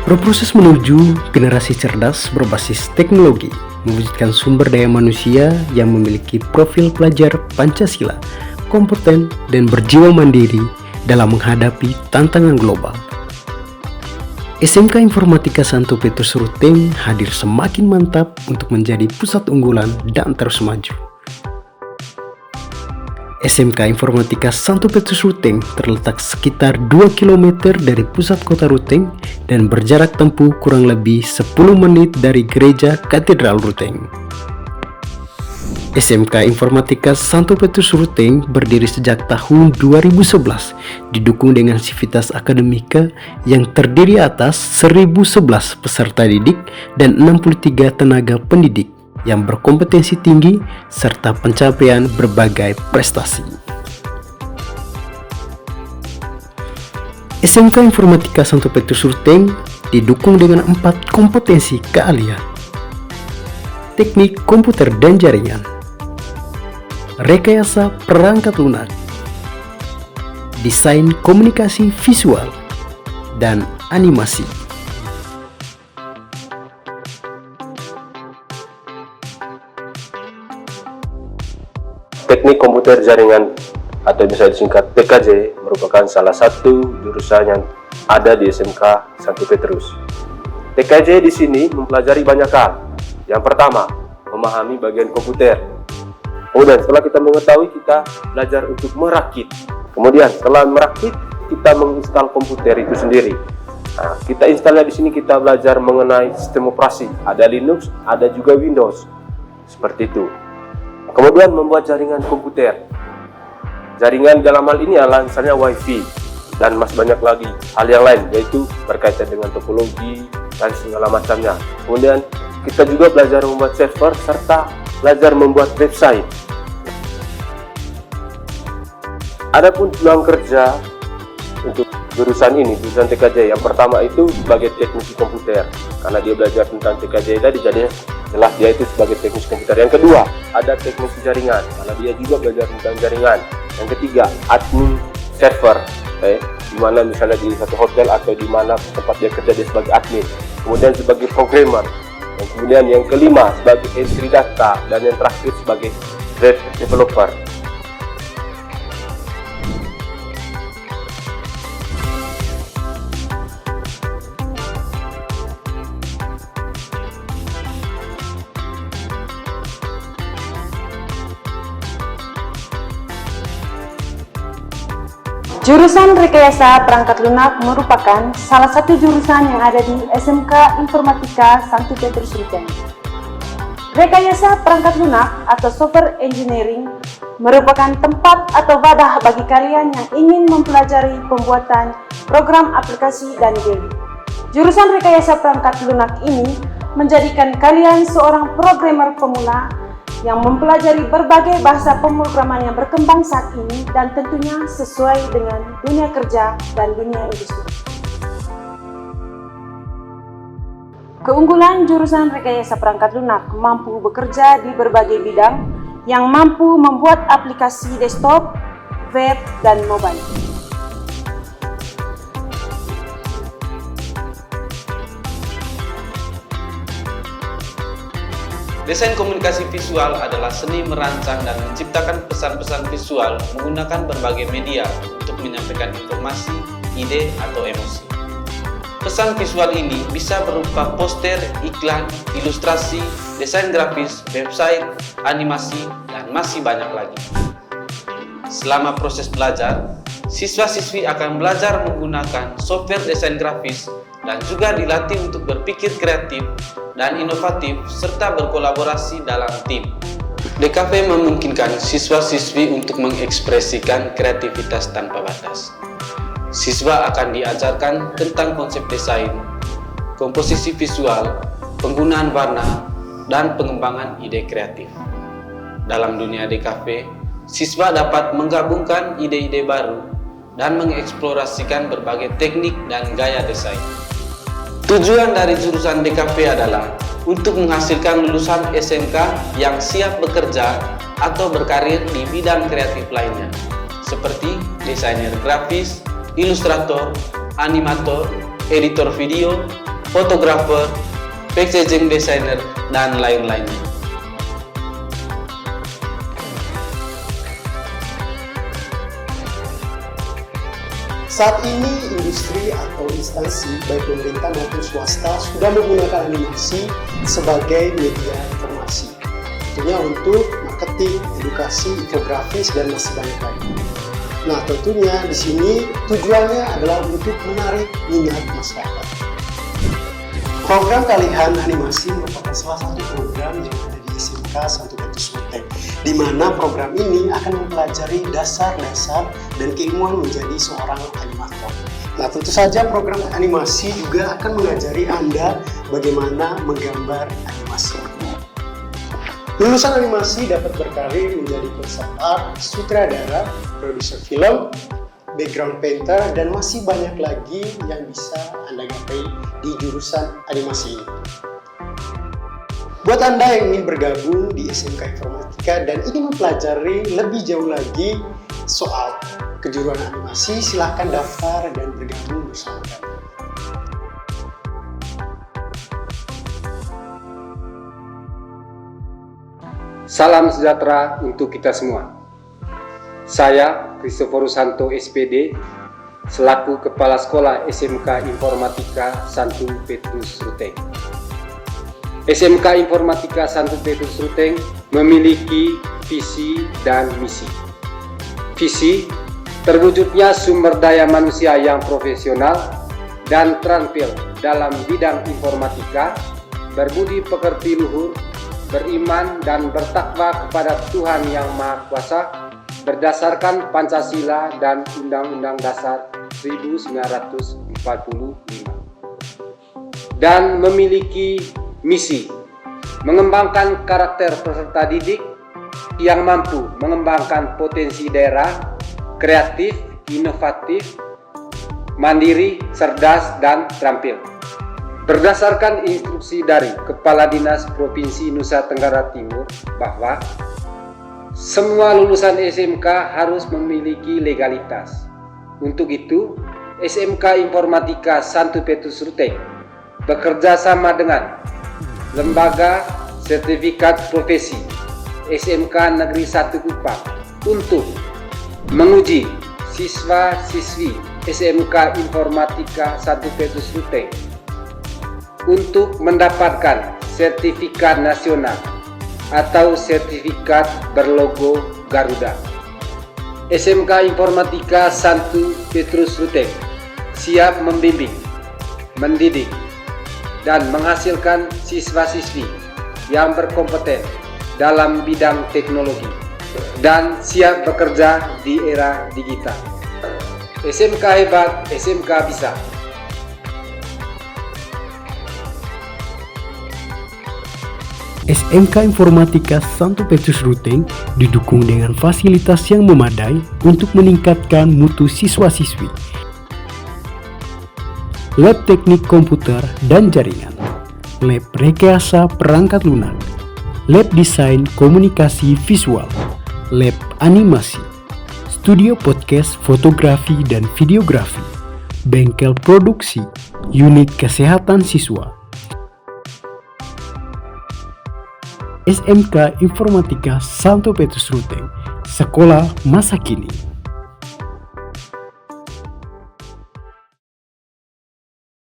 Berproses menuju generasi cerdas berbasis teknologi, mewujudkan sumber daya manusia yang memiliki profil pelajar Pancasila, kompeten dan berjiwa mandiri dalam menghadapi tantangan global. SMK Informatika Santo Petrus Ruteng hadir semakin mantap untuk menjadi pusat unggulan dan terus maju. SMK Informatika Santo Petrus Ruteng terletak sekitar 2 km dari pusat kota Ruteng dan berjarak tempuh kurang lebih 10 menit dari Gereja Katedral Ruteng. SMK Informatika Santo Petrus Ruteng berdiri sejak tahun 2011, didukung dengan sivitas akademika yang terdiri atas 1011 peserta didik dan 63 tenaga pendidik yang berkompetensi tinggi serta pencapaian berbagai prestasi. SMK Informatika Santo Petrus Ruteng didukung dengan 4 kompetensi keahlian: teknik komputer dan jaringan, rekayasa perangkat lunak, desain komunikasi visual, dan animasi. Teknik komputer jaringan atau bisa disingkat TKJ merupakan salah satu jurusan yang ada di SMK Santo Petrus. TKJ di sini mempelajari banyak hal. Yang pertama, memahami bagian komputer. Kemudian setelah kita mengetahui, kita belajar untuk merakit. Kemudian setelah merakit, kita menginstal komputer itu sendiri. Nah, kita instalnya di sini, kita belajar mengenai sistem operasi. Ada Linux, ada juga Windows. Seperti itu. Kemudian membuat jaringan komputer. Jaringan dalam hal ini adalah misalnya WiFi dan masih banyak lagi hal yang lain, yaitu berkaitan dengan topologi dan segala macamnya. Kemudian kita juga belajar membuat server serta belajar membuat website. Adapun peluang kerja untuk jurusan ini, jurusan TKJ, yang pertama itu sebagai teknisi komputer, karena dia belajar tentang TKJ tadi, jadi jelas dia itu sebagai teknisi komputer. Yang kedua, ada teknisi jaringan, karena dia juga belajar tentang jaringan. Yang ketiga, admin server, di mana misalnya di satu hotel atau di mana tempat dia kerja, dia sebagai admin. Kemudian sebagai programmer. Dan kemudian yang kelima sebagai entry data, dan yang terakhir sebagai web developer. Jurusan Rekayasa Perangkat Lunak merupakan salah satu jurusan yang ada di SMK Informatika Santo Petrus Ruteng. Rekayasa perangkat lunak atau software engineering merupakan tempat atau wadah bagi kalian yang ingin mempelajari pembuatan program aplikasi dan game. Jurusan Rekayasa Perangkat Lunak ini menjadikan kalian seorang programmer pemula yang mempelajari berbagai bahasa pemrograman yang berkembang saat ini dan tentunya sesuai dengan dunia kerja dan dunia industri. Keunggulan jurusan Rekayasa Perangkat Lunak mampu bekerja di berbagai bidang yang mampu membuat aplikasi desktop, web, dan mobile. Desain komunikasi visual adalah seni merancang dan menciptakan pesan-pesan visual menggunakan berbagai media untuk menyampaikan informasi, ide, atau emosi. Pesan visual ini bisa berupa poster, iklan, ilustrasi, desain grafis, website, animasi, dan masih banyak lagi. Selama proses belajar, siswa-siswi akan belajar menggunakan software desain grafis dan juga dilatih untuk berpikir kreatif dan inovatif serta berkolaborasi dalam tim. DKV memungkinkan siswa-siswi untuk mengekspresikan kreativitas tanpa batas. Siswa akan diajarkan tentang konsep desain, komposisi visual, penggunaan warna, dan pengembangan ide kreatif. Dalam dunia DKV, siswa dapat menggabungkan ide-ide baru dan mengeksplorasikan berbagai teknik dan gaya desain. Tujuan dari jurusan DKV adalah untuk menghasilkan lulusan SMK yang siap bekerja atau berkarir di bidang kreatif lainnya, seperti desainer grafis, ilustrator, animator, editor video, fotografer, packaging designer, dan lain-lainnya. Saat ini industri atau instansi baik pemerintah maupun swasta sudah menggunakan animasi sebagai media informasi. Tentunya untuk marketing, edukasi, infografis, dan masih banyak lagi. Nah, tentunya di sini tujuannya adalah untuk menarik minat masyarakat. Program Kalihan Animasi merupakan salah satu program yang ada di SMK Santo Petrus Ruteng, di mana program ini akan mempelajari dasar-dasar dan keilmuan menjadi seorang animator. Nah, tentu saja program animasi juga akan mengajari Anda bagaimana menggambar animasi. Lulusan animasi dapat berkarir menjadi konsep art, sutradara, produser film, background painter, dan masih banyak lagi yang bisa Anda gapai di jurusan animasi ini. Buat Anda yang ingin bergabung di SMK Informatika dan ingin mempelajari lebih jauh lagi soal kejuruan animasi, silahkan daftar dan bergabung bersama kami. Salam sejahtera untuk kita semua. Saya, Christoforus Santo SPD, selaku Kepala Sekolah SMK Informatika Santo Petrus Ruteng. SMK Informatika Santo Petrus Ruteng memiliki visi dan misi. Visi, terwujudnya sumber daya manusia yang profesional dan terampil dalam bidang informatika, berbudi pekerti luhur, beriman dan bertakwa kepada Tuhan Yang Maha Kuasa berdasarkan Pancasila dan Undang-Undang Dasar 1945, dan memiliki misi mengembangkan karakter peserta didik yang mampu mengembangkan potensi daerah, kreatif, inovatif, mandiri, cerdas, dan terampil. Berdasarkan instruksi dari Kepala Dinas Provinsi Nusa Tenggara Timur bahwa semua lulusan SMK harus memiliki legalitas. Untuk itu, SMK Informatika Santo Petrus Ruteng bekerja sama dengan Lembaga Sertifikat Profesi SMK Negeri 1 Kupang untuk menguji siswa-siswi SMK Informatika Santo Petrus Ruteng untuk mendapatkan sertifikat nasional atau sertifikat berlogo Garuda. SMK Informatika Santo Petrus Ruteng siap membimbing, mendidik, dan menghasilkan siswa-siswi yang berkompeten dalam bidang teknologi dan siap bekerja di era digital. SMK hebat, SMK bisa. SMK Informatika Santo Petrus Ruteng didukung dengan fasilitas yang memadai untuk meningkatkan mutu siswa-siswi. Lab teknik komputer dan jaringan, lab rekayasa perangkat lunak, lab desain komunikasi visual, lab animasi, studio podcast fotografi dan videografi, bengkel produksi, unit kesehatan siswa. SMK Informatika Santo Petrus Ruteng, sekolah masa kini.